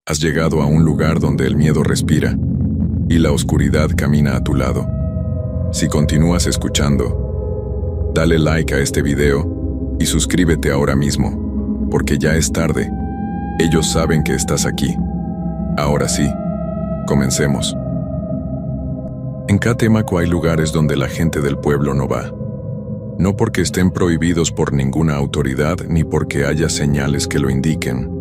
Has llegado a un lugar donde el miedo respira y la oscuridad camina a tu lado. Si continúas escuchando, dale like a este video y suscríbete ahora mismo, porque ya es tarde. Ellos saben que estás aquí. Ahora sí, comencemos. En Catemaco hay lugares donde la gente del pueblo no va. No porque estén prohibidos por ninguna autoridad ni porque haya señales que lo indiquen,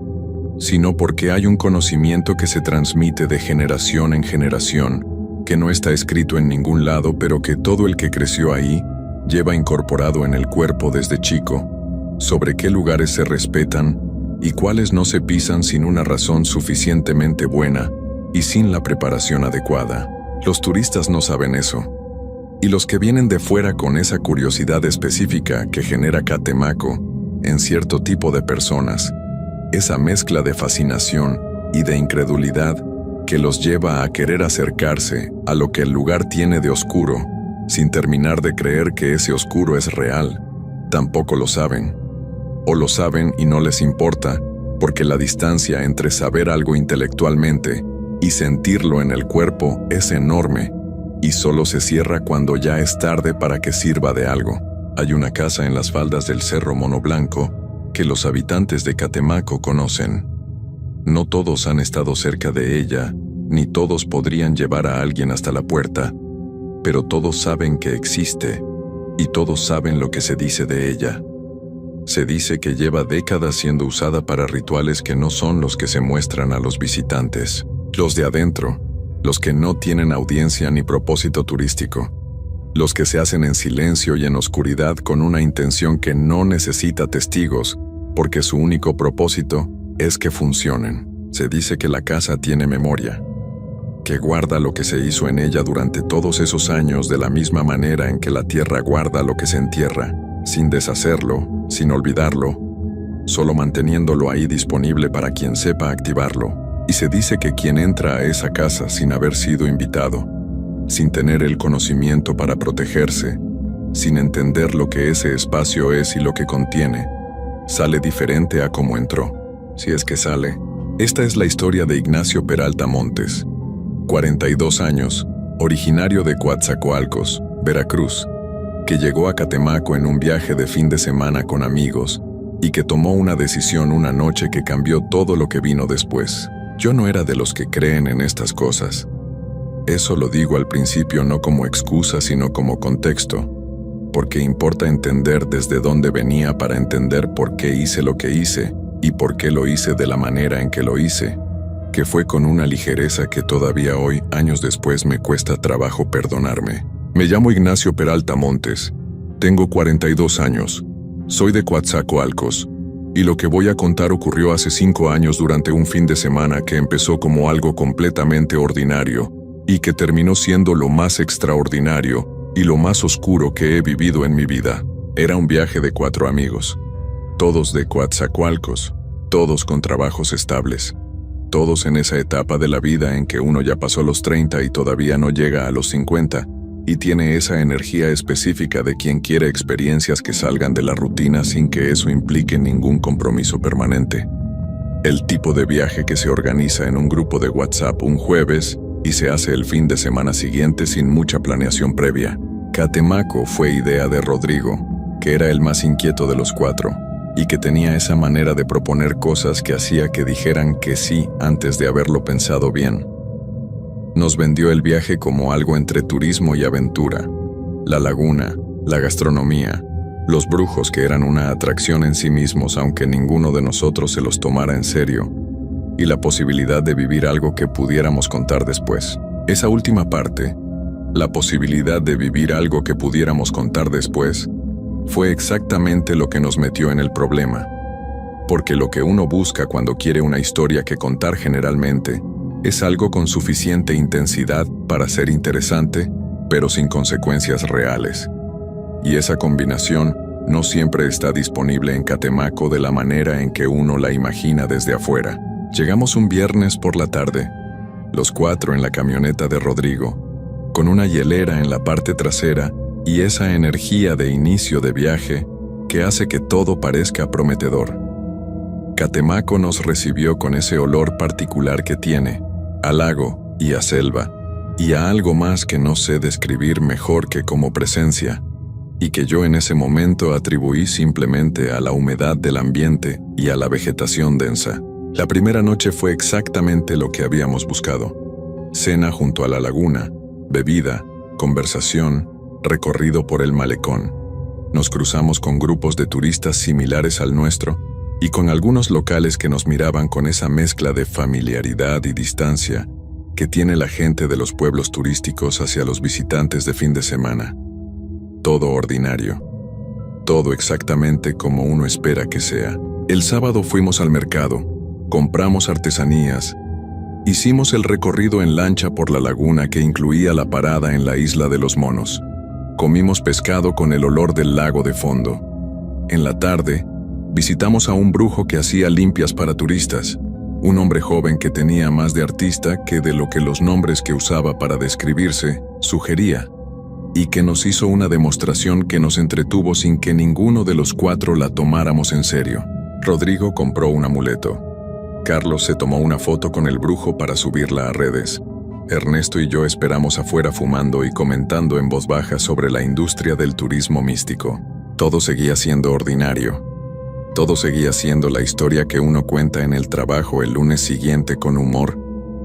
sino porque hay un conocimiento que se transmite de generación en generación, que no está escrito en ningún lado, pero que todo el que creció ahí lleva incorporado en el cuerpo desde chico, sobre qué lugares se respetan y cuáles no se pisan sin una razón suficientemente buena y sin la preparación adecuada. Los turistas no saben eso, y los que vienen de fuera con esa curiosidad específica que genera Catemaco en cierto tipo de personas, esa mezcla de fascinación y de incredulidad que los lleva a querer acercarse a lo que el lugar tiene de oscuro, sin terminar de creer que ese oscuro es real, tampoco lo saben. O lo saben y no les importa, porque la distancia entre saber algo intelectualmente y sentirlo en el cuerpo es enorme, y solo se cierra cuando ya es tarde para que sirva de algo. Hay una casa en las faldas del Cerro Mono Blanco que los habitantes de Catemaco conocen. No todos han estado cerca de ella, ni todos podrían llevar a alguien hasta la puerta, pero todos saben que existe, y todos saben lo que se dice de ella. Se dice que lleva décadas siendo usada para rituales que no son los que se muestran a los visitantes, los de adentro, los que no tienen audiencia ni propósito turístico, los que se hacen en silencio y en oscuridad con una intención que no necesita testigos, porque su único propósito es que funcionen. Se dice que la casa tiene memoria, que guarda lo que se hizo en ella durante todos esos años de la misma manera en que la tierra guarda lo que se entierra, sin deshacerlo, sin olvidarlo, solo manteniéndolo ahí disponible para quien sepa activarlo. Y se dice que quien entra a esa casa sin haber sido invitado, sin tener el conocimiento para protegerse, sin entender lo que ese espacio es y lo que contiene, sale diferente a como entró, si es que sale. Esta es la historia de Ignacio Peralta Montes, 42 años, originario de Coatzacoalcos, Veracruz, que llegó a Catemaco en un viaje de fin de semana con amigos y que tomó una decisión una noche que cambió todo lo que vino después. Yo no era de los que creen en estas cosas. Eso lo digo al principio no como excusa sino como contexto, porque importa entender desde dónde venía para entender por qué hice lo que hice y por qué lo hice de la manera en que lo hice, que fue con una ligereza que todavía hoy, años después, me cuesta trabajo perdonarme. Me llamo Ignacio Peralta Montes, tengo 42 años, soy de Coatzacoalcos, y lo que voy a contar ocurrió hace 5 años durante un fin de semana que empezó como algo completamente ordinario y que terminó siendo lo más extraordinario y lo más oscuro que he vivido en mi vida. Era un viaje de 4 amigos, todos de Coatzacoalcos, todos con trabajos estables, todos en esa etapa de la vida en que uno ya pasó los 30 y todavía no llega a los 50, y tiene esa energía específica de quien quiere experiencias que salgan de la rutina sin que eso implique ningún compromiso permanente. El tipo de viaje que se organiza en un grupo de WhatsApp un jueves y se hace el fin de semana siguiente sin mucha planeación previa. Catemaco fue idea de Rodrigo, que era el más inquieto de los 4, y que tenía esa manera de proponer cosas que hacía que dijeran que sí antes de haberlo pensado bien. Nos vendió el viaje como algo entre turismo y aventura. La laguna, la gastronomía, los brujos que eran una atracción en sí mismos aunque ninguno de nosotros se los tomara en serio, y la posibilidad de vivir algo que pudiéramos contar después. Esa última parte, la posibilidad de vivir algo que pudiéramos contar después, fue exactamente lo que nos metió en el problema. Porque lo que uno busca cuando quiere una historia que contar generalmente es algo con suficiente intensidad para ser interesante, pero sin consecuencias reales. Y esa combinación no siempre está disponible en Catemaco de la manera en que uno la imagina desde afuera. Llegamos un viernes por la tarde, los 4 en la camioneta de Rodrigo, con una hielera en la parte trasera y esa energía de inicio de viaje que hace que todo parezca prometedor. Catemaco nos recibió con ese olor particular que tiene, a lago y a selva, y a algo más que no sé describir mejor que como presencia, y que yo en ese momento atribuí simplemente a la humedad del ambiente y a la vegetación densa. La primera noche fue exactamente lo que habíamos buscado. Cena junto a la laguna, bebida, conversación, recorrido por el malecón. Nos cruzamos con grupos de turistas similares al nuestro y con algunos locales que nos miraban con esa mezcla de familiaridad y distancia que tiene la gente de los pueblos turísticos hacia los visitantes de fin de semana. Todo ordinario. Todo exactamente como uno espera que sea. El sábado fuimos al mercado, compramos artesanías, hicimos el recorrido en lancha por la laguna que incluía la parada en la isla de los monos. Comimos pescado con el olor del lago de fondo. En la tarde, visitamos a un brujo que hacía limpias para turistas, un hombre joven que tenía más de artista que de lo que los nombres que usaba para describirse sugería, y que nos hizo una demostración que nos entretuvo sin que ninguno de los cuatro la tomáramos en serio. Rodrigo compró un amuleto. Carlos se tomó una foto con el brujo para subirla a redes. Ernesto y yo esperamos afuera fumando y comentando en voz baja sobre la industria del turismo místico. Todo seguía siendo ordinario. Todo seguía siendo la historia que uno cuenta en el trabajo el lunes siguiente con humor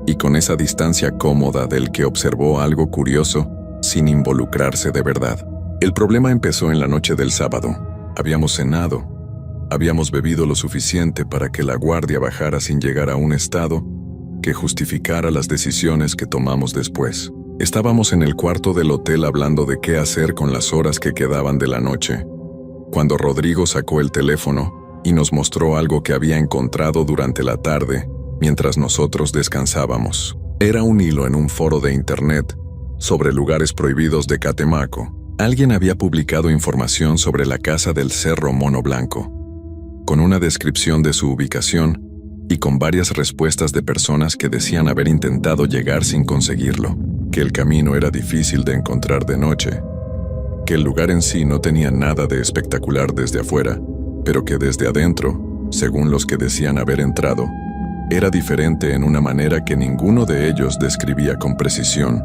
y con esa distancia cómoda del que observó algo curioso sin involucrarse de verdad. El problema empezó en la noche del sábado. Habíamos cenado. Habíamos bebido lo suficiente para que la guardia bajara sin llegar a un estado que justificara las decisiones que tomamos después. Estábamos en el cuarto del hotel hablando de qué hacer con las horas que quedaban de la noche, cuando Rodrigo sacó el teléfono y nos mostró algo que había encontrado durante la tarde mientras nosotros descansábamos. Era un hilo en un foro de internet sobre lugares prohibidos de Catemaco. Alguien había publicado información sobre la casa del Cerro Mono Blanco, con una descripción de su ubicación y con varias respuestas de personas que decían haber intentado llegar sin conseguirlo, que el camino era difícil de encontrar de noche, que el lugar en sí no tenía nada de espectacular desde afuera, pero que desde adentro, según los que decían haber entrado, era diferente en una manera que ninguno de ellos describía con precisión,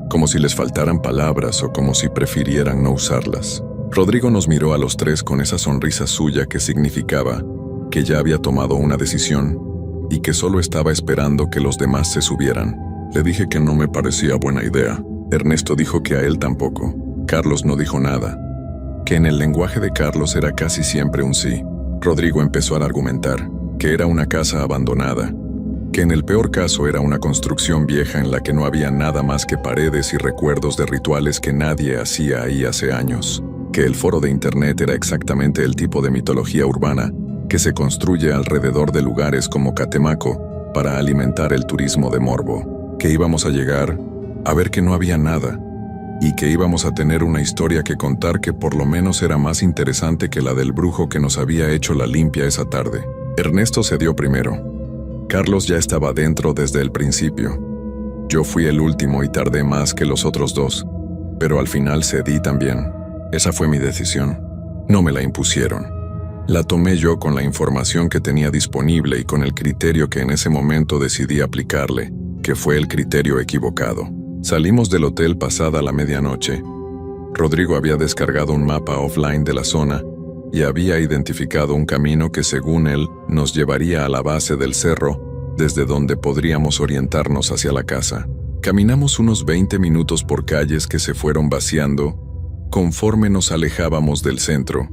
como si les faltaran palabras o como si prefirieran no usarlas. Rodrigo nos miró a los tres con esa sonrisa suya que significaba que ya había tomado una decisión y que solo estaba esperando que los demás se subieran. Le dije que no me parecía buena idea. Ernesto dijo que a él tampoco. Carlos no dijo nada, que en el lenguaje de Carlos era casi siempre un sí. Rodrigo empezó a argumentar que era una casa abandonada, que en el peor caso era una construcción vieja en la que no había nada más que paredes y recuerdos de rituales que nadie hacía ahí hace años, que el foro de internet era exactamente el tipo de mitología urbana que se construye alrededor de lugares como Catemaco para alimentar el turismo de morbo, que íbamos a llegar a ver que no había nada y que íbamos a tener una historia que contar que por lo menos era más interesante que la del brujo que nos había hecho la limpia esa tarde. Ernesto cedió primero. Carlos ya estaba dentro desde el principio. Yo fui el último y tardé más que los otros dos, pero al final cedí también. Esa fue mi decisión. No me la impusieron. La tomé yo con la información que tenía disponible y con el criterio que en ese momento decidí aplicarle, que fue el criterio equivocado. Salimos del hotel pasada la medianoche. Rodrigo había descargado un mapa offline de la zona y había identificado un camino que, según él, nos llevaría a la base del cerro, desde donde podríamos orientarnos hacia la casa. Caminamos unos 20 minutos por calles que se fueron vaciando conforme nos alejábamos del centro,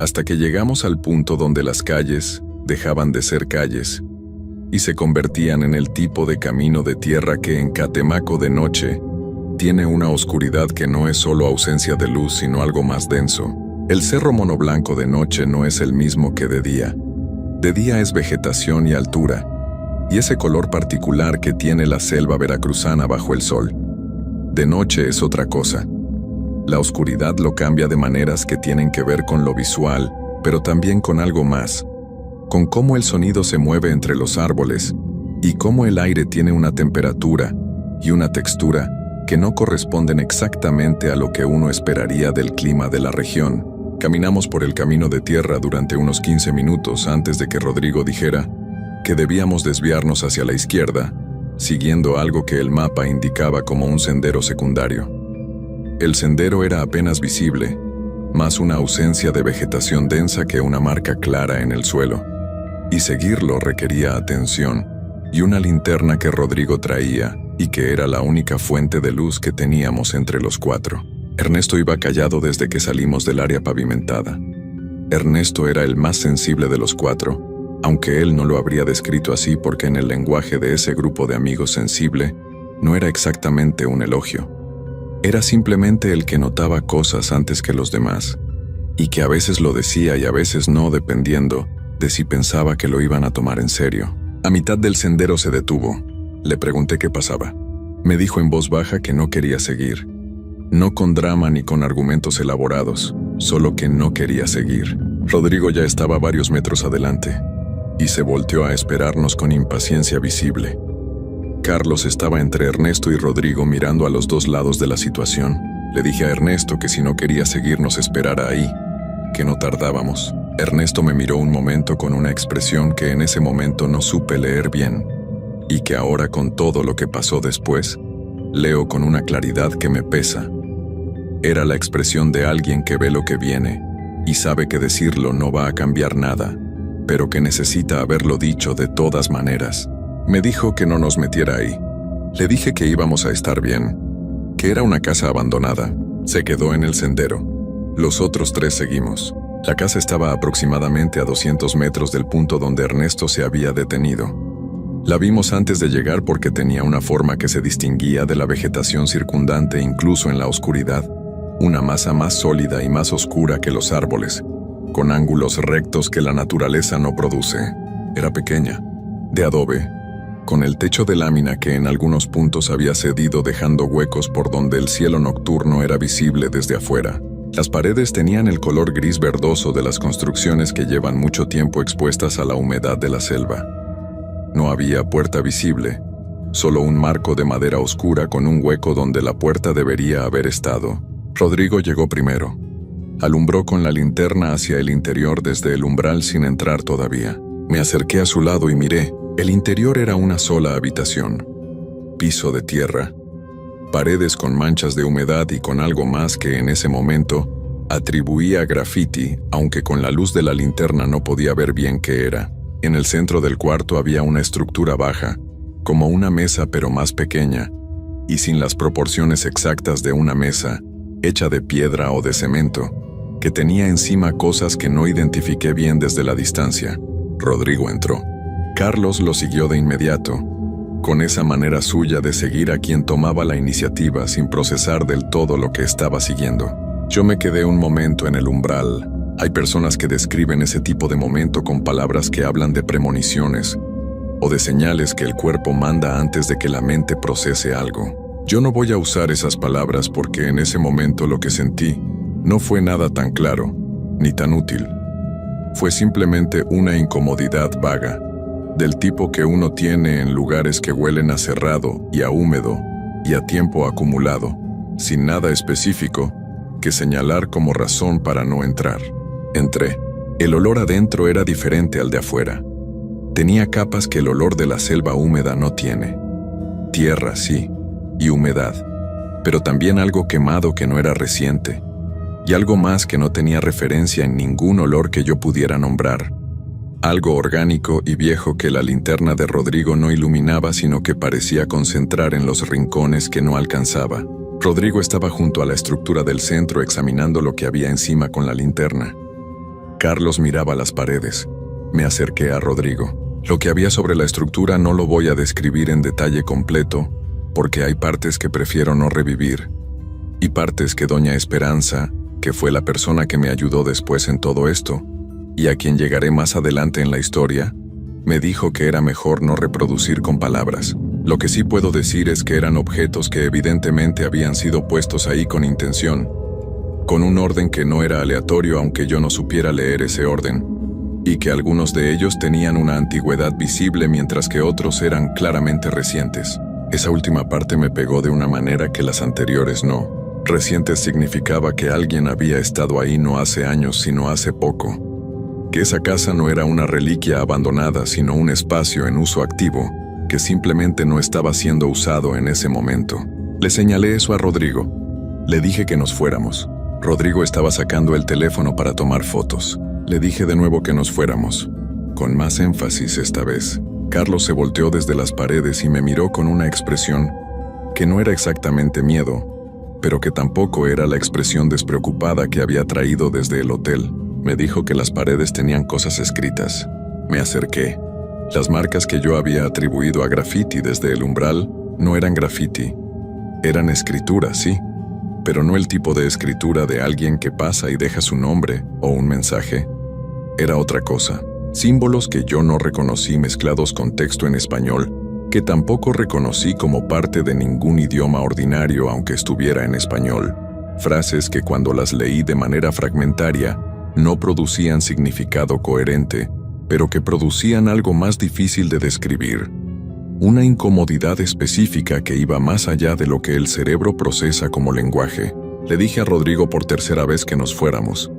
hasta que llegamos al punto donde las calles dejaban de ser calles y se convertían en el tipo de camino de tierra que en Catemaco de noche tiene una oscuridad que no es solo ausencia de luz, sino algo más denso. El Cerro Mono Blanco de noche no es el mismo que de día. De día es vegetación y altura, y ese color particular que tiene la selva veracruzana bajo el sol. De noche es otra cosa. La oscuridad lo cambia de maneras que tienen que ver con lo visual, pero también con algo más, con cómo el sonido se mueve entre los árboles y cómo el aire tiene una temperatura y una textura que no corresponden exactamente a lo que uno esperaría del clima de la región, Caminamos por el camino de tierra durante unos 15 minutos antes de que Rodrigo dijera que debíamos desviarnos hacia la izquierda, siguiendo algo que el mapa indicaba como un sendero secundario. El sendero era apenas visible, más una ausencia de vegetación densa que una marca clara en el suelo, y seguirlo requería atención y una linterna que Rodrigo traía y que era la única fuente de luz que teníamos entre los cuatro. Ernesto iba callado desde que salimos del área pavimentada. Ernesto era el más sensible de los cuatro, aunque él no lo habría descrito así porque en el lenguaje de ese grupo de amigos sensible no era exactamente un elogio. Era simplemente el que notaba cosas antes que los demás, y que a veces lo decía y a veces no, dependiendo de si pensaba que lo iban a tomar en serio. A mitad del sendero se detuvo. Le pregunté qué pasaba. Me dijo en voz baja que no quería seguir. No con drama ni con argumentos elaborados, solo que no quería seguir. Rodrigo ya estaba varios metros adelante, y se volteó a esperarnos con impaciencia visible. Carlos estaba entre Ernesto y Rodrigo mirando a los dos lados de la situación. Le dije a Ernesto que si no quería seguir nos esperara ahí, que no tardábamos. Ernesto me miró un momento con una expresión que en ese momento no supe leer bien, y que ahora con todo lo que pasó después, leo con una claridad que me pesa. Era la expresión de alguien que ve lo que viene, y sabe que decirlo no va a cambiar nada, pero que necesita haberlo dicho de todas maneras. Me dijo que no nos metiera ahí. Le dije que íbamos a estar bien, que era una casa abandonada. Se quedó en el sendero. Los otros tres seguimos. La casa estaba aproximadamente a 200 metros del punto donde Ernesto se había detenido. La vimos antes de llegar porque tenía una forma que se distinguía de la vegetación circundante incluso en la oscuridad. Una masa más sólida y más oscura que los árboles, con ángulos rectos que la naturaleza no produce. Era pequeña, de adobe, con el techo de lámina que en algunos puntos había cedido dejando huecos por donde el cielo nocturno era visible desde afuera. Las paredes tenían el color gris verdoso de las construcciones que llevan mucho tiempo expuestas a la humedad de la selva. No había puerta visible, solo un marco de madera oscura con un hueco donde la puerta debería haber estado. Rodrigo llegó primero. Alumbró con la linterna hacia el interior desde el umbral sin entrar todavía. Me acerqué a su lado y miré. El interior era una sola habitación. Piso de tierra, paredes con manchas de humedad y con algo más que en ese momento atribuía graffiti, aunque con la luz de la linterna no podía ver bien qué era. En el centro del cuarto había una estructura baja, como una mesa pero más pequeña, y sin las proporciones exactas de una mesa, hecha de piedra o de cemento, que tenía encima cosas que no identifiqué bien desde la distancia. Rodrigo entró. Carlos lo siguió de inmediato, con esa manera suya de seguir a quien tomaba la iniciativa sin procesar del todo lo que estaba siguiendo. Yo me quedé un momento en el umbral. Hay personas que describen ese tipo de momento con palabras que hablan de premoniciones o de señales que el cuerpo manda antes de que la mente procese algo. Yo no voy a usar esas palabras porque en ese momento lo que sentí no fue nada tan claro, ni tan útil. Fue simplemente una incomodidad vaga, del tipo que uno tiene en lugares que huelen a cerrado y a húmedo y a tiempo acumulado, sin nada específico que señalar como razón para no entrar. Entré. El olor adentro era diferente al de afuera. Tenía capas que el olor de la selva húmeda no tiene. Tierra, sí, y humedad, pero también algo quemado que no era reciente, y algo más que no tenía referencia en ningún olor que yo pudiera nombrar. Algo orgánico y viejo que la linterna de Rodrigo no iluminaba, sino que parecía concentrar en los rincones que no alcanzaba. Rodrigo estaba junto a la estructura del centro examinando lo que había encima con la linterna. Carlos miraba las paredes. Me acerqué a Rodrigo. Lo que había sobre la estructura no lo voy a describir en detalle completo, porque hay partes que prefiero no revivir, y partes que doña Esperanza, que fue la persona que me ayudó después en todo esto, y a quien llegaré más adelante en la historia, me dijo que era mejor no reproducir con palabras. Lo que sí puedo decir es que eran objetos que evidentemente habían sido puestos ahí con intención, con un orden que no era aleatorio aunque yo no supiera leer ese orden, y que algunos de ellos tenían una antigüedad visible mientras que otros eran claramente recientes. Esa última parte me pegó de una manera que las anteriores no. Reciente significaba que alguien había estado ahí no hace años, sino hace poco. Que esa casa no era una reliquia abandonada, sino un espacio en uso activo, que simplemente no estaba siendo usado en ese momento. Le señalé eso a Rodrigo. Le dije que nos fuéramos. Rodrigo estaba sacando el teléfono para tomar fotos. Le dije de nuevo que nos fuéramos, con más énfasis esta vez. Carlos se volteó desde las paredes y me miró con una expresión que no era exactamente miedo, pero que tampoco era la expresión despreocupada que había traído desde el hotel. Me dijo que las paredes tenían cosas escritas. Me acerqué. Las marcas que yo había atribuido a graffiti desde el umbral no eran graffiti. Eran escritura, sí, pero no el tipo de escritura de alguien que pasa y deja su nombre o un mensaje. Era otra cosa. Símbolos que yo no reconocí mezclados con texto en español, que tampoco reconocí como parte de ningún idioma ordinario aunque estuviera en español. Frases que cuando las leí de manera fragmentaria no producían significado coherente, pero que producían algo más difícil de describir. Una incomodidad específica que iba más allá de lo que el cerebro procesa como lenguaje. Le dije a Rodrigo por tercera vez que nos fuéramos.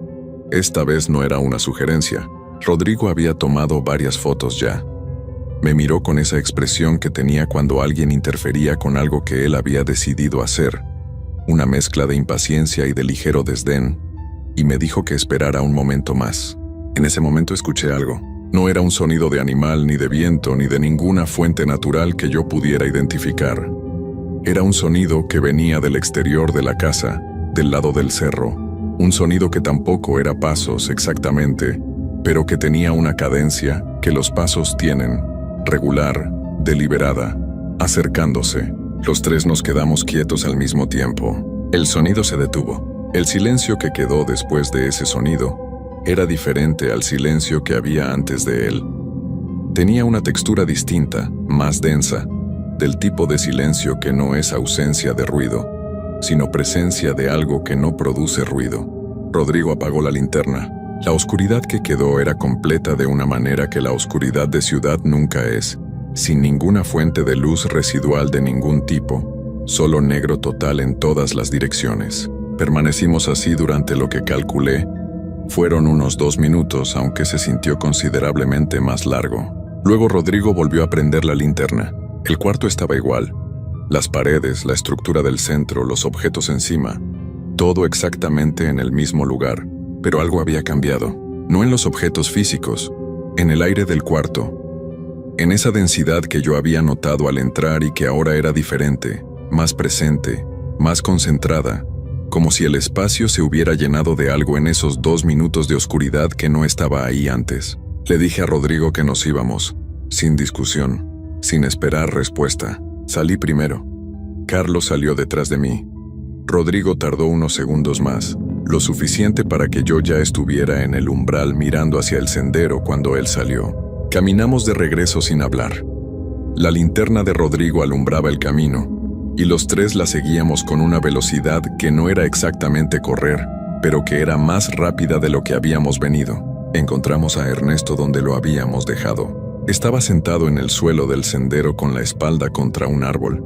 Esta vez no era una sugerencia. Rodrigo había tomado varias fotos ya. Me miró con esa expresión que tenía cuando alguien interfería con algo que él había decidido hacer, una mezcla de impaciencia y de ligero desdén, y me dijo que esperara un momento más. En ese momento escuché algo. No era un sonido de animal, ni de viento, ni de ninguna fuente natural que yo pudiera identificar. Era un sonido que venía del exterior de la casa, del lado del cerro. Un sonido que tampoco era pasos exactamente, pero que tenía una cadencia que los pasos tienen, regular, deliberada, acercándose. Los tres nos quedamos quietos al mismo tiempo. El sonido se detuvo. El silencio que quedó después de ese sonido era diferente al silencio que había antes de él. Tenía una textura distinta, más densa, del tipo de silencio que no es ausencia de ruido, sino presencia de algo que no produce ruido. Rodrigo apagó la linterna. La oscuridad que quedó era completa de una manera que la oscuridad de ciudad nunca es, sin ninguna fuente de luz residual de ningún tipo, solo negro total en todas las direcciones. Permanecimos así durante lo que calculé fueron unos 2 minutos, aunque se sintió considerablemente más largo. Luego Rodrigo volvió a prender la linterna. El cuarto estaba igual. Las paredes, la estructura del centro, los objetos encima, todo exactamente en el mismo lugar. Pero algo había cambiado. No en los objetos físicos, en el aire del cuarto. En esa densidad que yo había notado al entrar y que ahora era diferente, más presente, más concentrada, como si el espacio se hubiera llenado de algo en esos 2 minutos de oscuridad que no estaba ahí antes. Le dije a Rodrigo que nos íbamos, sin discusión, sin esperar respuesta. Salí primero. Carlos salió detrás de mí. Rodrigo tardó unos segundos más, lo suficiente para que yo ya estuviera en el umbral mirando hacia el sendero cuando él salió. Caminamos de regreso sin hablar. La linterna de Rodrigo alumbraba el camino, y los tres la seguíamos con una velocidad que no era exactamente correr, pero que era más rápida de lo que habíamos venido. Encontramos a Ernesto donde lo habíamos dejado. Estaba sentado en el suelo del sendero con la espalda contra un árbol,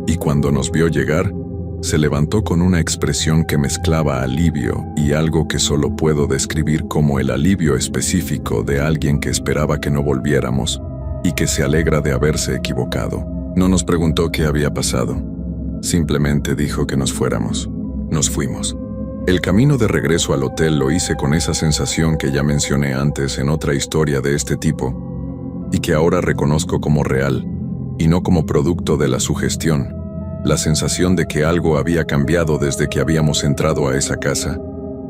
y cuando nos vio llegar, se levantó con una expresión que mezclaba alivio y algo que solo puedo describir como el alivio específico de alguien que esperaba que no volviéramos y que se alegra de haberse equivocado. No nos preguntó qué había pasado. Simplemente dijo que nos fuéramos. Nos fuimos. El camino de regreso al hotel lo hice con esa sensación que ya mencioné antes en otra historia de este tipo, y que ahora reconozco como real, y no como producto de la sugestión. La sensación de que algo había cambiado desde que habíamos entrado a esa casa,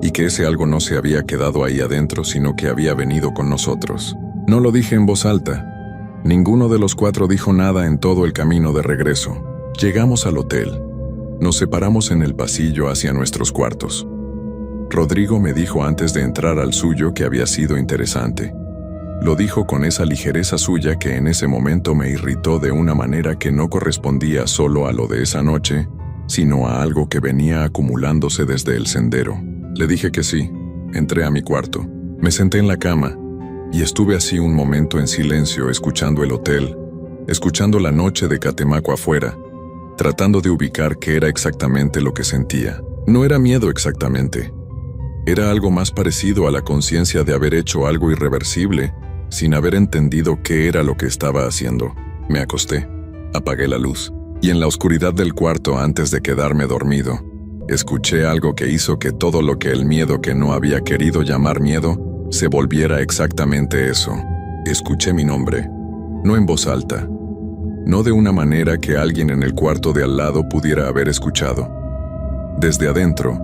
y que ese algo no se había quedado ahí adentro, sino que había venido con nosotros. No lo dije en voz alta. Ninguno de los 4 dijo nada en todo el camino de regreso. Llegamos al hotel. Nos separamos en el pasillo hacia nuestros cuartos. Rodrigo me dijo antes de entrar al suyo que había sido interesante. Lo dijo con esa ligereza suya que en ese momento me irritó de una manera que no correspondía solo a lo de esa noche, sino a algo que venía acumulándose desde el sendero. Le dije que sí. Entré a mi cuarto. Me senté en la cama y estuve así un momento en silencio escuchando el hotel, escuchando la noche de Catemaco afuera, tratando de ubicar qué era exactamente lo que sentía. No era miedo exactamente. Era algo más parecido a la conciencia de haber hecho algo irreversible, sin haber entendido qué era lo que estaba haciendo. Me acosté, apagué la luz, y en la oscuridad del cuarto, antes de quedarme dormido, escuché algo que hizo que todo lo que el miedo que no había querido llamar miedo se volviera exactamente eso. Escuché mi nombre, no en voz alta, no de una manera que alguien en el cuarto de al lado pudiera haber escuchado. Desde adentro,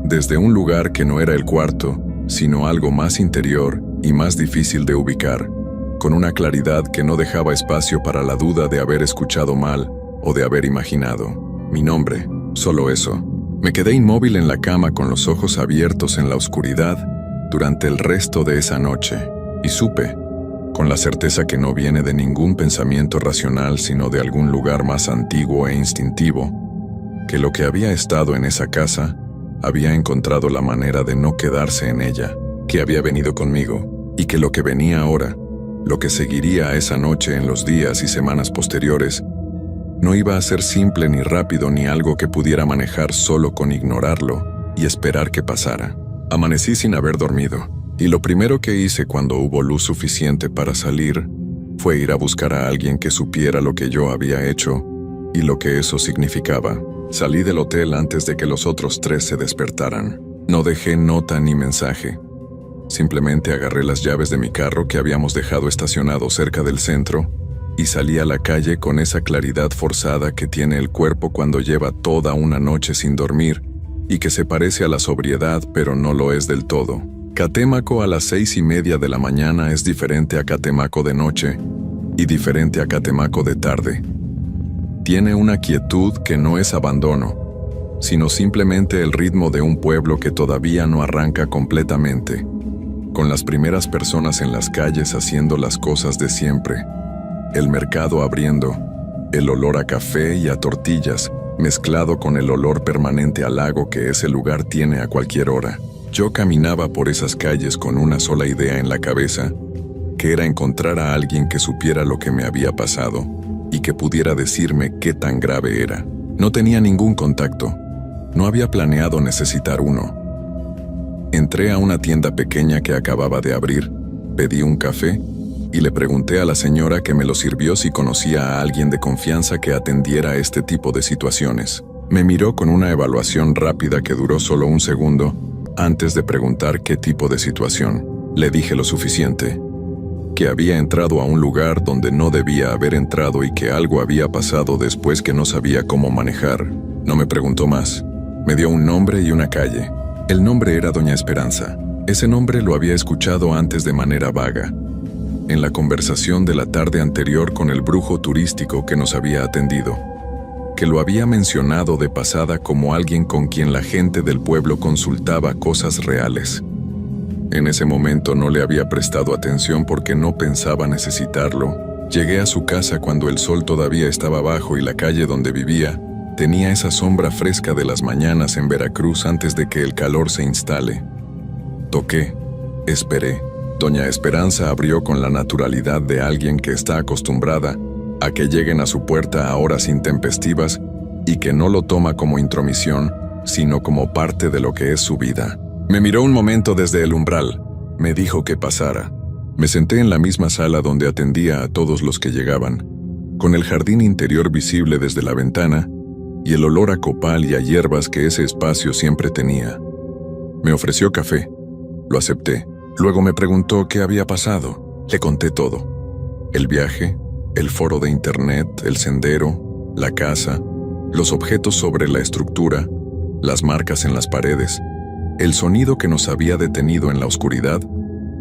desde un lugar que no era el cuarto, sino algo más interior y más difícil de ubicar, con una claridad que no dejaba espacio para la duda de haber escuchado mal o de haber imaginado. Mi nombre, solo eso. Me quedé inmóvil en la cama con los ojos abiertos en la oscuridad durante el resto de esa noche, y supe, con la certeza que no viene de ningún pensamiento racional sino de algún lugar más antiguo e instintivo, que lo que había estado en esa casa había encontrado la manera de no quedarse en ella, que había venido conmigo, y que lo que venía ahora, lo que seguiría a esa noche en los días y semanas posteriores, no iba a ser simple ni rápido ni algo que pudiera manejar solo con ignorarlo y esperar que pasara. Amanecí sin haber dormido, y lo primero que hice cuando hubo luz suficiente para salir fue ir a buscar a alguien que supiera lo que yo había hecho y lo que eso significaba. Salí del hotel antes de que los otros 3 se despertaran. No dejé nota ni mensaje. Simplemente agarré las llaves de mi carro que habíamos dejado estacionado cerca del centro y salí a la calle con esa claridad forzada que tiene el cuerpo cuando lleva toda una noche sin dormir y que se parece a la sobriedad pero no lo es del todo. Catemaco a las 6:30 de la mañana es diferente a Catemaco de noche y diferente a Catemaco de tarde. Tiene una quietud que no es abandono, sino simplemente el ritmo de un pueblo que todavía no arranca completamente, con las primeras personas en las calles haciendo las cosas de siempre, el mercado abriendo, el olor a café y a tortillas, mezclado con el olor permanente al lago que ese lugar tiene a cualquier hora. Yo caminaba por esas calles con una sola idea en la cabeza, que era encontrar a alguien que supiera lo que me había pasado y que pudiera decirme qué tan grave era. No tenía ningún contacto. No había planeado necesitar uno. Entré a una tienda pequeña que acababa de abrir, pedí un café y le pregunté a la señora que me lo sirvió si conocía a alguien de confianza que atendiera este tipo de situaciones. Me miró con una evaluación rápida que duró solo un segundo antes de preguntar qué tipo de situación. Le dije lo suficiente, que había entrado a un lugar donde no debía haber entrado y que algo había pasado después que no sabía cómo manejar. No me preguntó más. Me dio un nombre y una calle. El nombre era Doña Esperanza. Ese nombre lo había escuchado antes de manera vaga, en la conversación de la tarde anterior con el brujo turístico que nos había atendido, que lo había mencionado de pasada como alguien con quien la gente del pueblo consultaba cosas reales. En ese momento no le había prestado atención porque no pensaba necesitarlo. Llegué a su casa cuando el sol todavía estaba bajo y la calle donde vivía tenía esa sombra fresca de las mañanas en Veracruz antes de que el calor se instale. Toqué, esperé. Doña Esperanza abrió con la naturalidad de alguien que está acostumbrada a que lleguen a su puerta a horas intempestivas y que no lo toma como intromisión, sino como parte de lo que es su vida. Me miró un momento desde el umbral, me dijo que pasara. Me senté en la misma sala donde atendía a todos los que llegaban, con el jardín interior visible desde la ventana y el olor a copal y a hierbas que ese espacio siempre tenía. Me ofreció café, lo acepté. Luego me preguntó qué había pasado. Le conté todo. El viaje, el foro de internet, el sendero, la casa, los objetos sobre la estructura, las marcas en las paredes, el sonido que nos había detenido en la oscuridad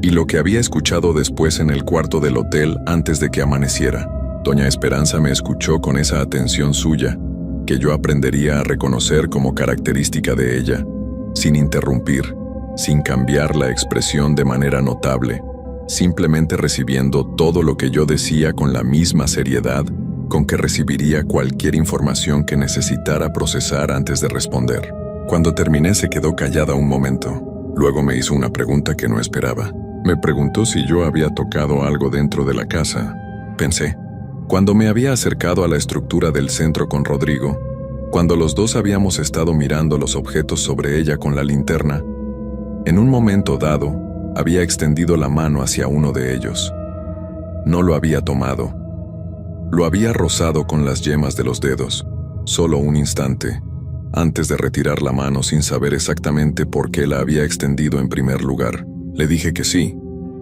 y lo que había escuchado después en el cuarto del hotel antes de que amaneciera. Doña Esperanza me escuchó con esa atención suya, que yo aprendería a reconocer como característica de ella, sin interrumpir, sin cambiar la expresión de manera notable, simplemente recibiendo todo lo que yo decía con la misma seriedad con que recibiría cualquier información que necesitara procesar antes de responder. Cuando terminé se quedó callada un momento. Luego me hizo una pregunta que no esperaba. Me preguntó si yo había tocado algo dentro de la casa. Pensé, Cuando me había acercado a la estructura del centro con Rodrigo, cuando los dos habíamos estado mirando los objetos sobre ella con la linterna, en un momento dado, había extendido la mano hacia uno de ellos. No lo había tomado. Lo había rozado con las yemas de los dedos, solo un instante, antes de retirar la mano sin saber exactamente por qué la había extendido en primer lugar. Le dije que sí,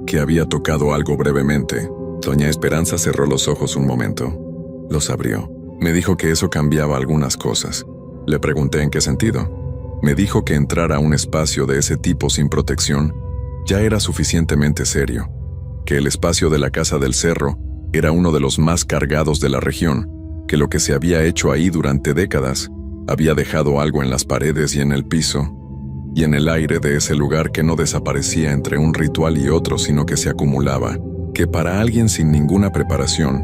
que había tocado algo brevemente. Doña Esperanza cerró los ojos un momento. Los abrió. Me dijo que eso cambiaba algunas cosas. Le pregunté en qué sentido. Me dijo que entrar a un espacio de ese tipo sin protección ya era suficientemente serio, que el espacio de la Casa del Cerro era uno de los más cargados de la región, que lo que se había hecho ahí durante décadas había dejado algo en las paredes y en el piso, y en el aire de ese lugar que no desaparecía entre un ritual y otro, sino que se acumulaba, que para alguien sin ninguna preparación,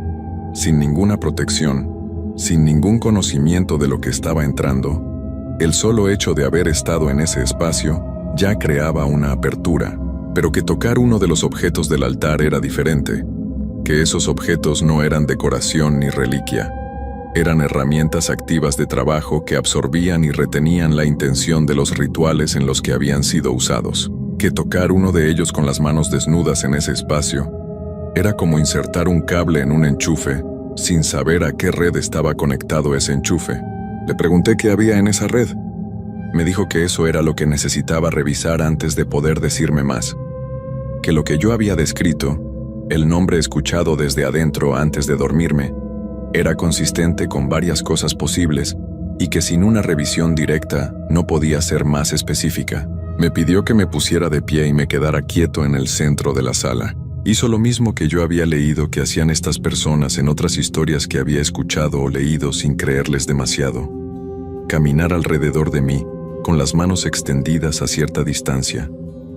sin ninguna protección, sin ningún conocimiento de lo que estaba entrando, el solo hecho de haber estado en ese espacio ya creaba una apertura, pero que tocar uno de los objetos del altar era diferente, que esos objetos no eran decoración ni reliquia, eran herramientas activas de trabajo que absorbían y retenían la intención de los rituales en los que habían sido usados, que tocar uno de ellos con las manos desnudas en ese espacio era como insertar un cable en un enchufe sin saber a qué red estaba conectado ese enchufe. Le pregunté qué había en esa red. Me dijo que eso era lo que necesitaba revisar antes de poder decirme más, que lo que yo había descrito, el nombre escuchado desde adentro antes de dormirme, era consistente con varias cosas posibles y que sin una revisión directa no podía ser más específica. Me pidió que me pusiera de pie y me quedara quieto en el centro de la sala. Hizo lo mismo que yo había leído que hacían estas personas en otras historias que había escuchado o leído sin creerles demasiado. Caminar alrededor de mí, con las manos extendidas a cierta distancia,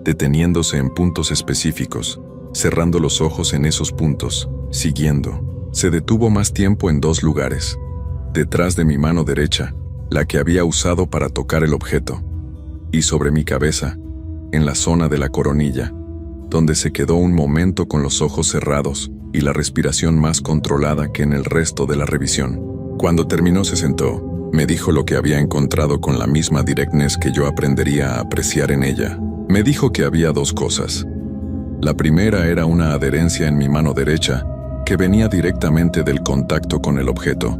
deteniéndose en puntos específicos, cerrando los ojos en esos puntos, siguiendo. Se detuvo más tiempo en dos lugares. Detrás de mi mano derecha, la que había usado para tocar el objeto, y sobre mi cabeza, en la zona de la coronilla, donde se quedó un momento con los ojos cerrados y la respiración más controlada que en el resto de la revisión. Cuando terminó se sentó, me dijo lo que había encontrado con la misma directness que yo aprendería a apreciar en ella. Me dijo que había dos cosas. La primera era una adherencia en mi mano derecha que venía directamente del contacto con el objeto.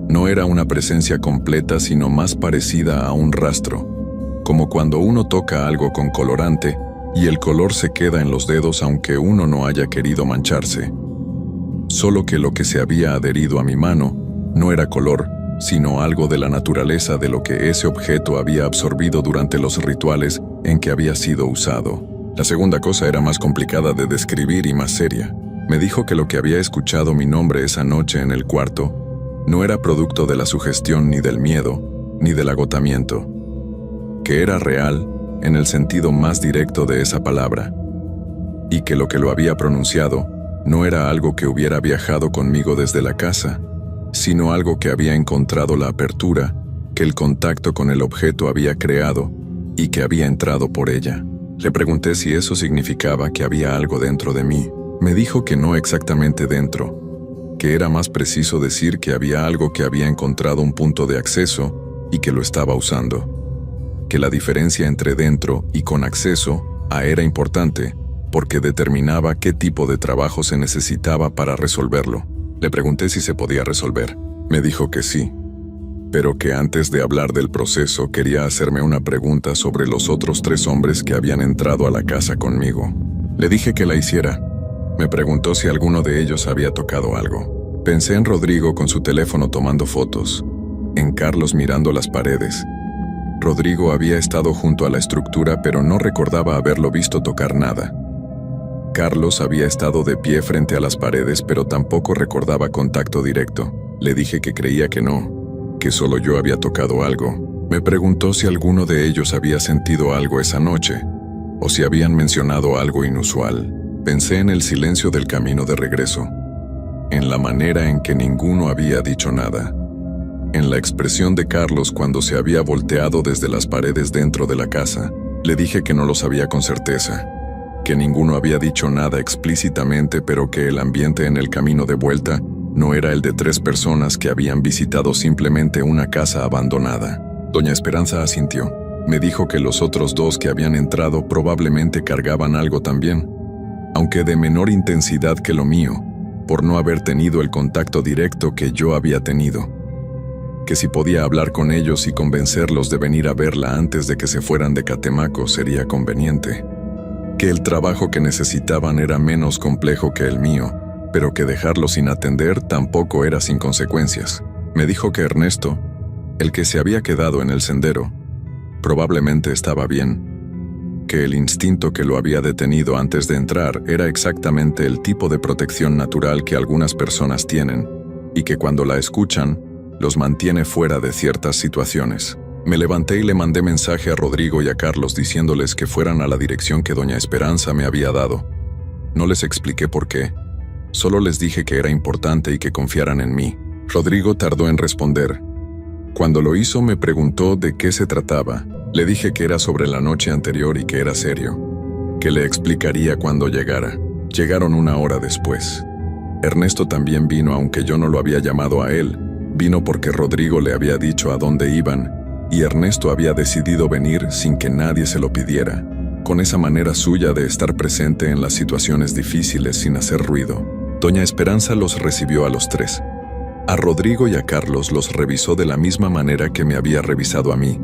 No era una presencia completa, sino más parecida a un rastro, como cuando uno toca algo con colorante y el color se queda en los dedos aunque uno no haya querido mancharse. Solo que lo que se había adherido a mi mano no era color, sino algo de la naturaleza de lo que ese objeto había absorbido durante los rituales en que había sido usado. La segunda cosa era más complicada de describir y más seria. Me dijo que lo que había escuchado mi nombre esa noche en el cuarto no era producto de la sugestión ni del miedo, ni del agotamiento, que era real en el sentido más directo de esa palabra, y que lo había pronunciado no era algo que hubiera viajado conmigo desde la casa, sino algo que había encontrado la apertura que el contacto con el objeto había creado y que había entrado por ella. Le pregunté si eso significaba que había algo dentro de mí. Me dijo que no exactamente dentro, que era más preciso decir que había algo que había encontrado un punto de acceso y que lo estaba usando. Que la diferencia entre dentro y con acceso era importante porque determinaba qué tipo de trabajo se necesitaba para resolverlo. Le pregunté si se podía resolver. Me dijo que sí, pero que antes de hablar del proceso quería hacerme una pregunta sobre los otros 3 hombres que habían entrado a la casa conmigo. Le dije que la hiciera. Me preguntó si alguno de ellos había tocado algo. Pensé en Rodrigo con su teléfono tomando fotos, en Carlos mirando las paredes. Rodrigo había estado junto a la estructura, pero no recordaba haberlo visto tocar nada. Carlos había estado de pie frente a las paredes, pero tampoco recordaba contacto directo. Le dije que creía que no, que solo yo había tocado algo. Me preguntó si alguno de ellos había sentido algo esa noche, o si habían mencionado algo inusual. Pensé en el silencio del camino de regreso, en la manera en que ninguno había dicho nada, en la expresión de Carlos cuando se había volteado desde las paredes dentro de la casa. Le dije que no lo sabía con certeza, que ninguno había dicho nada explícitamente, pero que el ambiente en el camino de vuelta no era el de 3 personas que habían visitado simplemente una casa abandonada. Doña Esperanza asintió. Me dijo que los otros 2 que habían entrado probablemente cargaban algo también, aunque de menor intensidad que lo mío, por no haber tenido el contacto directo que yo había tenido. Que si podía hablar con ellos y convencerlos de venir a verla antes de que se fueran de Catemaco sería conveniente. Que el trabajo que necesitaban era menos complejo que el mío, pero que dejarlo sin atender tampoco era sin consecuencias. Me dijo que Ernesto, el que se había quedado en el sendero, probablemente estaba bien, que el instinto que lo había detenido antes de entrar era exactamente el tipo de protección natural que algunas personas tienen, y que cuando la escuchan, los mantiene fuera de ciertas situaciones. Me levanté y le mandé mensaje a Rodrigo y a Carlos diciéndoles que fueran a la dirección que doña Esperanza me había dado. No les expliqué por qué, solo les dije que era importante y que confiaran en mí. Rodrigo tardó en responder. Cuando lo hizo me preguntó de qué se trataba. Le dije que era sobre la noche anterior y que era serio, que le explicaría cuando llegara. Llegaron 1 hora después. Ernesto también vino, aunque yo no lo había llamado a él. Vino porque Rodrigo le había dicho a dónde iban, y Ernesto había decidido venir sin que nadie se lo pidiera, con esa manera suya de estar presente en las situaciones difíciles sin hacer ruido. Doña Esperanza los recibió a los 3. A Rodrigo y a Carlos los revisó de la misma manera que me había revisado a mí.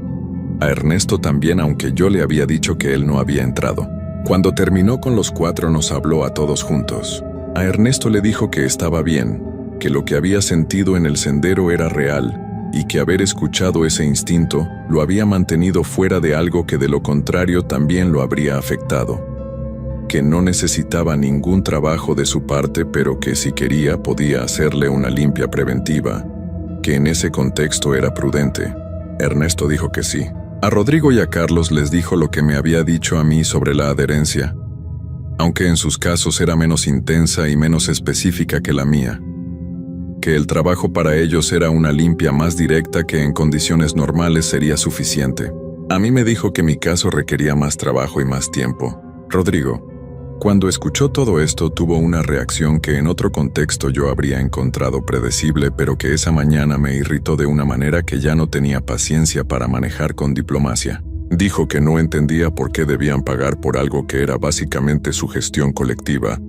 A Ernesto también, aunque yo le había dicho que él no había entrado. Cuando terminó con los 4 nos habló a todos juntos. A Ernesto le dijo que estaba bien, que lo que había sentido en el sendero era real, y que haber escuchado ese instinto lo había mantenido fuera de algo que de lo contrario también lo habría afectado. Que no necesitaba ningún trabajo de su parte, pero que si quería podía hacerle una limpia preventiva, que en ese contexto era prudente. Ernesto dijo que sí. A Rodrigo y a Carlos les dijo lo que me había dicho a mí sobre la adherencia, aunque en sus casos era menos intensa y menos específica que la mía. Que el trabajo para ellos era una limpia más directa que en condiciones normales sería suficiente. A mí me dijo que mi caso requería más trabajo y más tiempo. Rodrigo, cuando escuchó todo esto, tuvo una reacción que en otro contexto yo habría encontrado predecible, pero que esa mañana me irritó de una manera que ya no tenía paciencia para manejar con diplomacia. Dijo que no entendía por qué debían pagar por algo que era básicamente su gestión colectiva,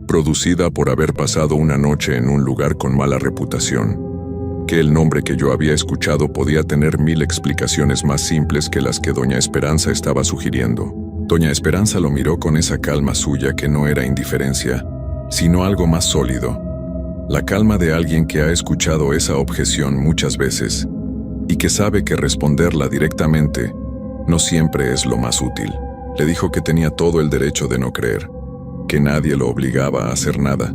producida por haber pasado una noche en un lugar con mala reputación. Que el nombre que yo había escuchado podía tener 1000 explicaciones más simples que las que doña Esperanza estaba sugiriendo. Doña Esperanza lo miró con esa calma suya que no era indiferencia, sino algo más sólido. La calma de alguien que ha escuchado esa objeción muchas veces y que sabe que responderla directamente no siempre es lo más útil. Le dijo que tenía todo el derecho de no creer, que nadie lo obligaba a hacer nada,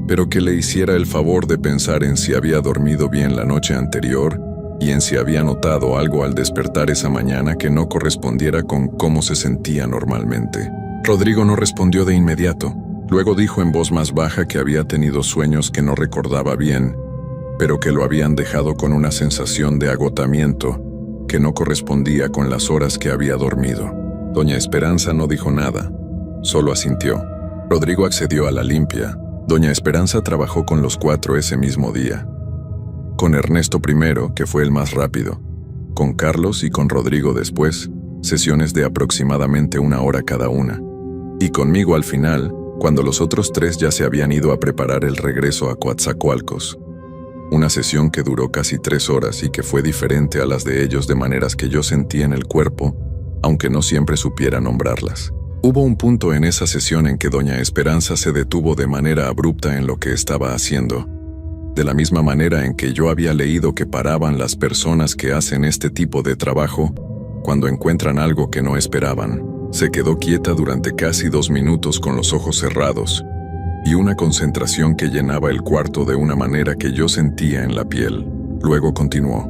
pero que le hiciera el favor de pensar en si había dormido bien la noche anterior y en si había notado algo al despertar esa mañana que no correspondiera con cómo se sentía normalmente. Rodrigo no respondió de inmediato. Luego dijo en voz más baja que había tenido sueños que no recordaba bien, pero que lo habían dejado con una sensación de agotamiento que no correspondía con las horas que había dormido. Doña Esperanza no dijo nada, solo asintió. Rodrigo accedió a la limpia. Doña Esperanza trabajó con los 4 ese mismo día. Con Ernesto primero, que fue el más rápido. Con Carlos y con Rodrigo después, sesiones de aproximadamente 1 hora cada una. Y conmigo al final, cuando los otros 3 ya se habían ido a preparar el regreso a Coatzacoalcos. Una sesión que duró casi 3 horas y que fue diferente a las de ellos de maneras que yo sentí en el cuerpo, aunque no siempre supiera nombrarlas. Hubo un punto en esa sesión en que doña Esperanza se detuvo de manera abrupta en lo que estaba haciendo, de la misma manera en que yo había leído que paraban las personas que hacen este tipo de trabajo cuando encuentran algo que no esperaban. Se quedó quieta durante casi 2 minutos con los ojos cerrados y una concentración que llenaba el cuarto de una manera que yo sentía en la piel. Luego continuó,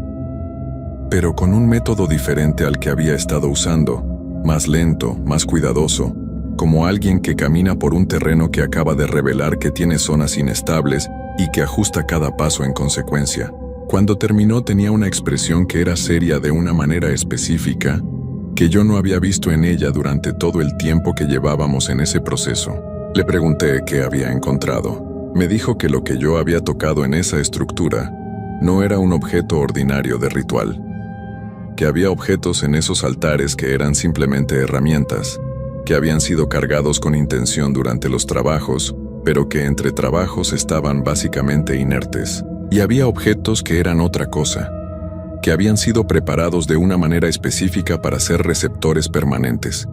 pero con un método diferente al que había estado usando, más lento, más cuidadoso, como alguien que camina por un terreno que acaba de revelar que tiene zonas inestables y que ajusta cada paso en consecuencia. Cuando terminó tenía una expresión que era seria de una manera específica que yo no había visto en ella durante todo el tiempo que llevábamos en ese proceso. Le pregunté qué había encontrado. Me dijo que lo que yo había tocado en esa estructura no era un objeto ordinario de ritual, que había objetos en esos altares que eran simplemente herramientas, que habían sido cargados con intención durante los trabajos, pero que entre trabajos estaban básicamente inertes. Y había objetos que eran otra cosa, que habían sido preparados de una manera específica para ser receptores permanentes,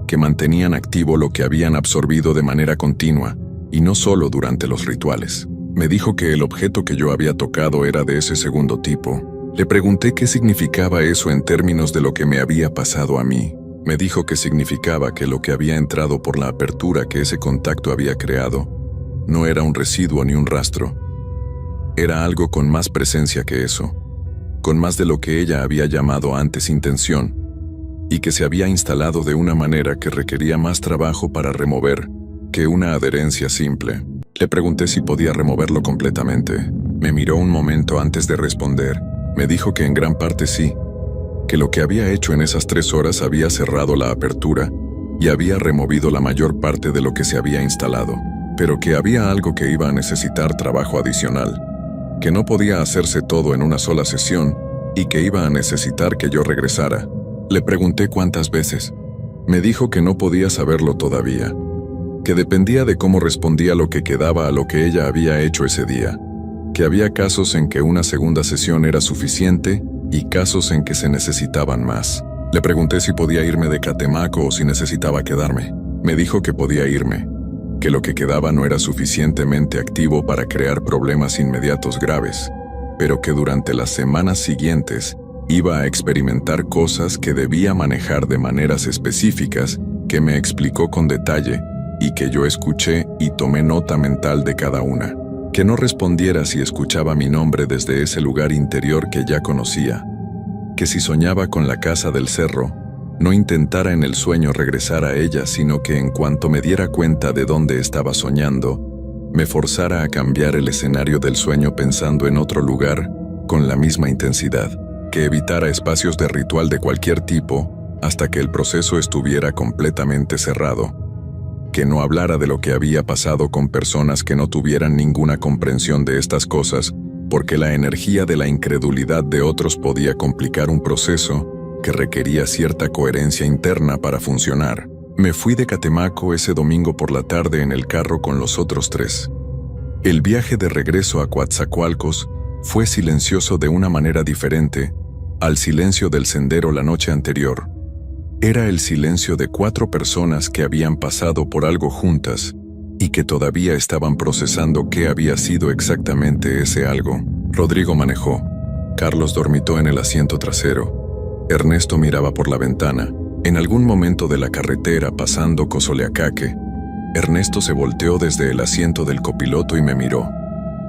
que mantenían activo lo que habían absorbido de manera continua, y no solo durante los rituales. Me dijo que el objeto que yo había tocado era de ese segundo tipo. Le pregunté qué significaba eso en términos de lo que me había pasado a mí. Me dijo que significaba que lo que había entrado por la apertura que ese contacto había creado no era un residuo ni un rastro. Era algo con más presencia que eso, con más de lo que ella había llamado antes intención, y que se había instalado de una manera que requería más trabajo para remover que una adherencia simple. Le pregunté si podía removerlo completamente. Me miró un momento antes de responder. Me dijo que en gran parte sí, que lo que había hecho en esas 3 horas había cerrado la apertura y había removido la mayor parte de lo que se había instalado, pero que había algo que iba a necesitar trabajo adicional, que no podía hacerse todo en una sola sesión y que iba a necesitar que yo regresara. Le pregunté cuántas veces. Me dijo que no podía saberlo todavía, que dependía de cómo respondía lo que quedaba a lo que ella había hecho ese día, que había casos en que una segunda sesión era suficiente y casos en que se necesitaban más. Le pregunté si podía irme de Catemaco o si necesitaba quedarme. Me dijo que podía irme, que lo que quedaba no era suficientemente activo para crear problemas inmediatos graves, pero que durante las semanas siguientes iba a experimentar cosas que debía manejar de maneras específicas que me explicó con detalle y que yo escuché y tomé nota mental de cada una. Que no respondiera si escuchaba mi nombre desde ese lugar interior que ya conocía. Que si soñaba con la casa del cerro, no intentara en el sueño regresar a ella, sino que en cuanto me diera cuenta de dónde estaba soñando, me forzara a cambiar el escenario del sueño pensando en otro lugar con la misma intensidad. Que evitara espacios de ritual de cualquier tipo hasta que el proceso estuviera completamente cerrado. Que no hablara de lo que había pasado con personas que no tuvieran ninguna comprensión de estas cosas, porque la energía de la incredulidad de otros podía complicar un proceso que requería cierta coherencia interna para funcionar. Me fui de Catemaco ese domingo por la tarde en el carro con los otros 3. El viaje de regreso a Coatzacoalcos fue silencioso de una manera diferente al silencio del sendero la noche anterior. Era el silencio de 4 personas que habían pasado por algo juntas y que todavía estaban procesando qué había sido exactamente ese algo. Rodrigo manejó. Carlos dormitó en el asiento trasero. Ernesto miraba por la ventana. En algún momento de la carretera pasando Cozoleacaque, Ernesto se volteó desde el asiento del copiloto y me miró.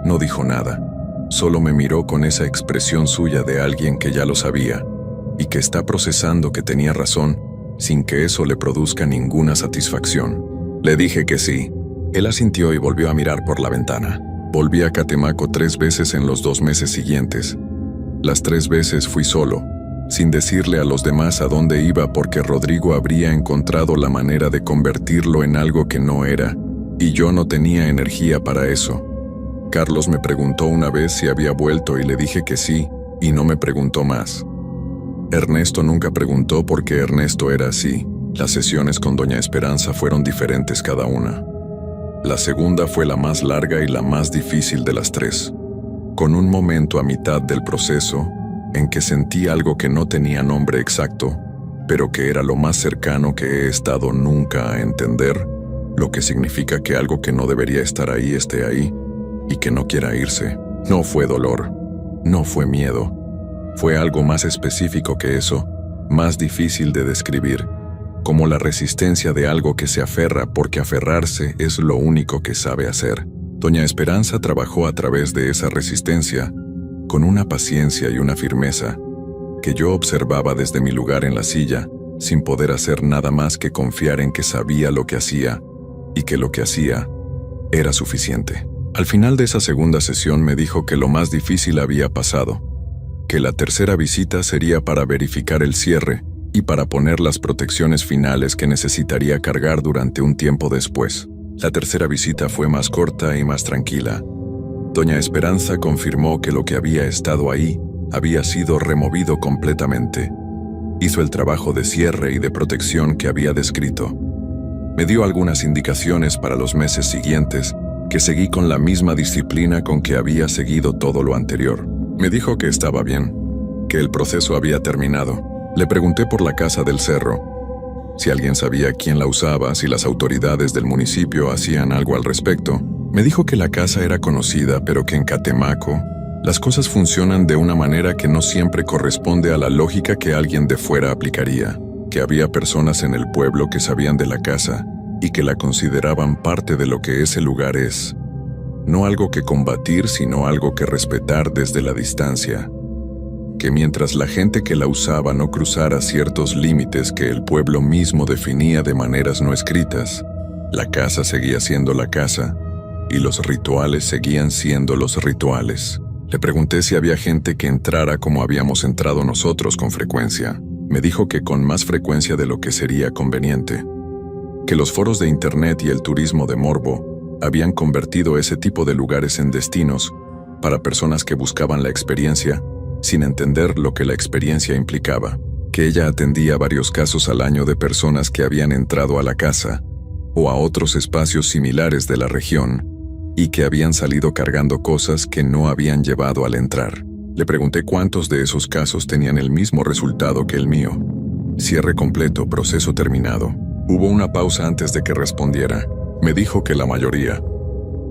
No dijo nada. Solo me miró con esa expresión suya de alguien que ya lo sabía y que está procesando que tenía razón, sin que eso le produzca ninguna satisfacción. Le dije que sí. Él asintió y volvió a mirar por la ventana. Volví a Catemaco 3 veces en los 2 meses siguientes. Las 3 veces fui solo, sin decirle a los demás a dónde iba porque Rodrigo habría encontrado la manera de convertirlo en algo que no era, y yo no tenía energía para eso. Carlos me preguntó una vez si había vuelto y le dije que sí, y no me preguntó más. Ernesto nunca preguntó porque Ernesto era así. Las sesiones con Doña Esperanza fueron diferentes cada una. La segunda fue la más larga y la más difícil de las 3, con un momento a mitad del proceso en que sentí algo que no tenía nombre exacto, pero que era lo más cercano que he estado nunca a entender, lo que significa que algo que no debería estar ahí esté ahí y que no quiera irse. No fue dolor, no fue miedo. Fue algo más específico que eso, más difícil de describir, como la resistencia de algo que se aferra porque aferrarse es lo único que sabe hacer. Doña Esperanza trabajó a través de esa resistencia, con una paciencia y una firmeza, que yo observaba desde mi lugar en la silla, sin poder hacer nada más que confiar en que sabía lo que hacía, y que lo que hacía era suficiente. Al final de esa segunda sesión me dijo que lo más difícil había pasado, que la tercera visita sería para verificar el cierre y para poner las protecciones finales que necesitaría cargar durante un tiempo después. La tercera visita fue más corta y más tranquila. Doña Esperanza confirmó que lo que había estado ahí había sido removido completamente. Hizo el trabajo de cierre y de protección que había descrito. Me dio algunas indicaciones para los meses siguientes, que seguí con la misma disciplina con que había seguido todo lo anterior. Me dijo que estaba bien, que el proceso había terminado. Le pregunté por la casa del cerro, si alguien sabía quién la usaba, si las autoridades del municipio hacían algo al respecto. Me dijo que la casa era conocida, pero que en Catemaco las cosas funcionan de una manera que no siempre corresponde a la lógica que alguien de fuera aplicaría, que había personas en el pueblo que sabían de la casa y que la consideraban parte de lo que ese lugar es. No algo que combatir, sino algo que respetar desde la distancia. Que mientras la gente que la usaba no cruzara ciertos límites que el pueblo mismo definía de maneras no escritas, la casa seguía siendo la casa y los rituales seguían siendo los rituales. Le pregunté si había gente que entrara como habíamos entrado nosotros con frecuencia. Me dijo que con más frecuencia de lo que sería conveniente. Que los foros de internet y el turismo de morbo habían convertido ese tipo de lugares en destinos para personas que buscaban la experiencia sin entender lo que la experiencia implicaba. Que ella atendía varios casos al año de personas que habían entrado a la casa o a otros espacios similares de la región y que habían salido cargando cosas que no habían llevado al entrar. Le pregunté cuántos de esos casos tenían el mismo resultado que el mío. Cierre completo, proceso terminado. Hubo una pausa antes de que respondiera. Me dijo que la mayoría.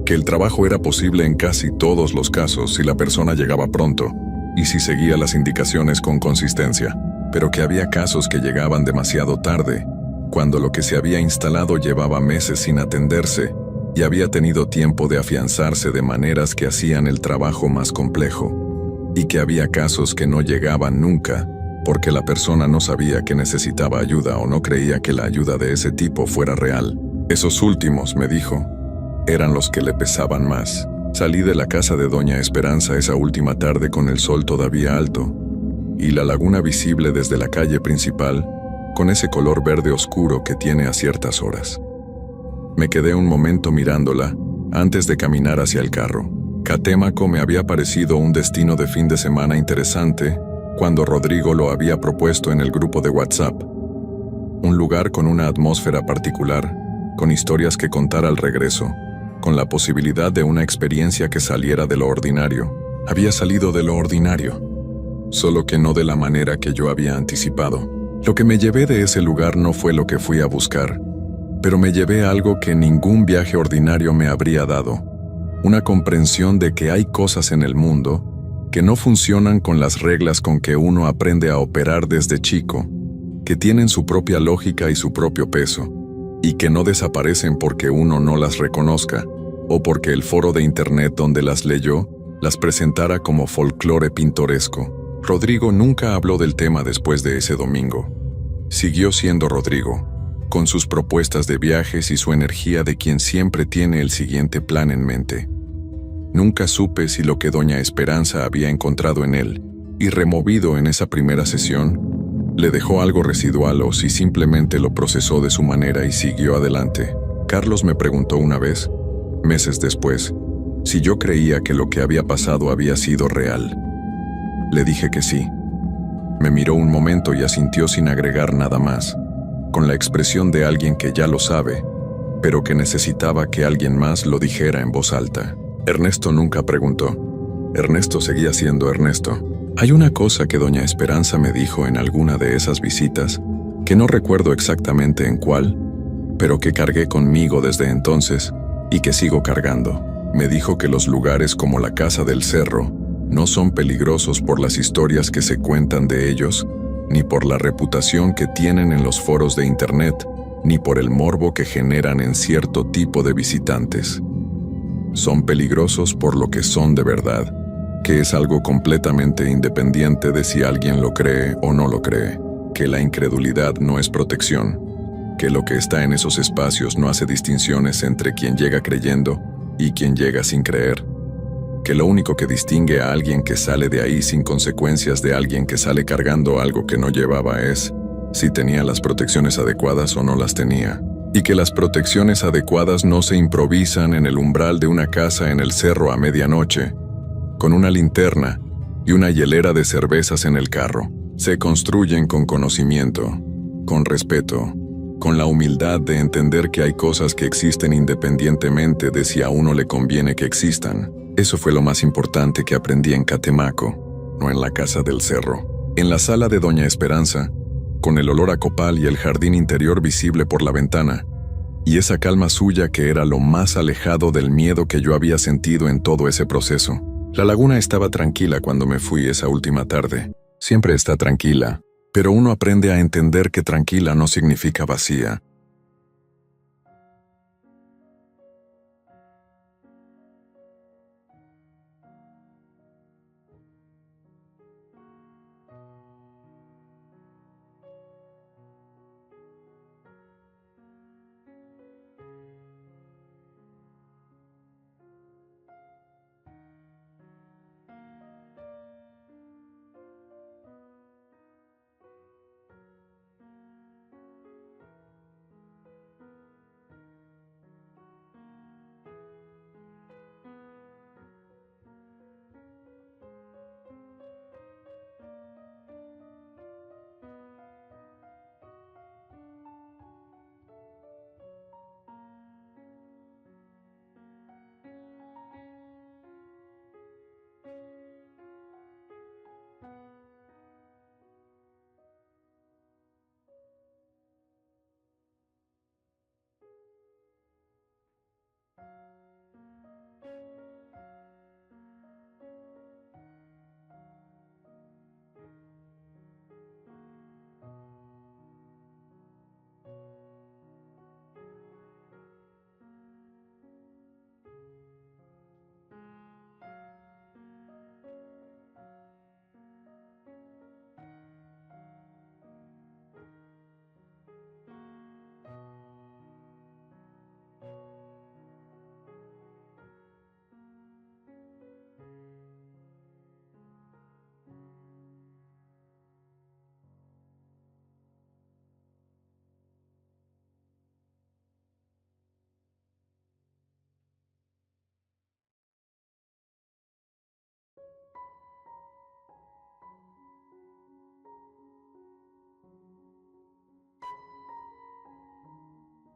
Que el trabajo era posible en casi todos los casos si la persona llegaba pronto y si seguía las indicaciones con consistencia, pero que había casos que llegaban demasiado tarde, cuando lo que se había instalado llevaba meses sin atenderse y había tenido tiempo de afianzarse de maneras que hacían el trabajo más complejo, y que había casos que no llegaban nunca porque la persona no sabía que necesitaba ayuda o no creía que la ayuda de ese tipo fuera real. Esos últimos, me dijo, eran los que le pesaban más. Salí de la casa de Doña Esperanza esa última tarde con el sol todavía alto y la laguna visible desde la calle principal con ese color verde oscuro que tiene a ciertas horas. Me quedé un momento mirándola antes de caminar hacia el carro. Catemaco me había parecido un destino de fin de semana interesante cuando Rodrigo lo había propuesto en el grupo de WhatsApp. Un lugar con una atmósfera particular, con historias que contar al regreso, con la posibilidad de una experiencia que saliera de lo ordinario. Había salido de lo ordinario, solo que no de la manera que yo había anticipado. Lo que me llevé de ese lugar no fue lo que fui a buscar, pero me llevé algo que ningún viaje ordinario me habría dado, una comprensión de que hay cosas en el mundo que no funcionan con las reglas con que uno aprende a operar desde chico, que tienen su propia lógica y su propio peso, y que no desaparecen porque uno no las reconozca, o porque el foro de internet donde las leyó las presentara como folclore pintoresco. Rodrigo nunca habló del tema después de ese domingo. Siguió siendo Rodrigo, con sus propuestas de viajes y su energía de quien siempre tiene el siguiente plan en mente. Nunca supe si lo que Doña Esperanza había encontrado en él y removido en esa primera sesión le dejó algo residual o si simplemente lo procesó de su manera y siguió adelante. Carlos me preguntó una vez, meses después, si yo creía que lo que había pasado había sido real. Le dije que sí. Me miró un momento y asintió sin agregar nada más, con la expresión de alguien que ya lo sabe, pero que necesitaba que alguien más lo dijera en voz alta. Ernesto nunca preguntó. Ernesto seguía siendo Ernesto. Hay una cosa que Doña Esperanza me dijo en alguna de esas visitas, que no recuerdo exactamente en cuál, pero que cargué conmigo desde entonces y que sigo cargando. Me dijo que los lugares como la Casa del Cerro no son peligrosos por las historias que se cuentan de ellos, ni por la reputación que tienen en los foros de internet, ni por el morbo que generan en cierto tipo de visitantes. Son peligrosos por lo que son de verdad, que es algo completamente independiente de si alguien lo cree o no lo cree, que la incredulidad no es protección, que lo que está en esos espacios no hace distinciones entre quien llega creyendo y quien llega sin creer, que lo único que distingue a alguien que sale de ahí sin consecuencias de alguien que sale cargando algo que no llevaba es si tenía las protecciones adecuadas o no las tenía. y que las protecciones adecuadas no se improvisan en el umbral de una casa en el cerro a medianoche, con una linterna y una hielera de cervezas en el carro. Se construyen con conocimiento, con respeto, con la humildad de entender que hay cosas que existen independientemente de si a uno le conviene que existan. Eso fue lo más importante que aprendí en Catemaco, no en la casa del cerro. En la sala de Doña Esperanza, con el olor a copal y el jardín interior visible por la ventana, y esa calma suya que era lo más alejado del miedo que yo había sentido en todo ese proceso. La laguna estaba tranquila cuando me fui esa última tarde. Siempre está tranquila, pero uno aprende a entender que tranquila no significa vacía.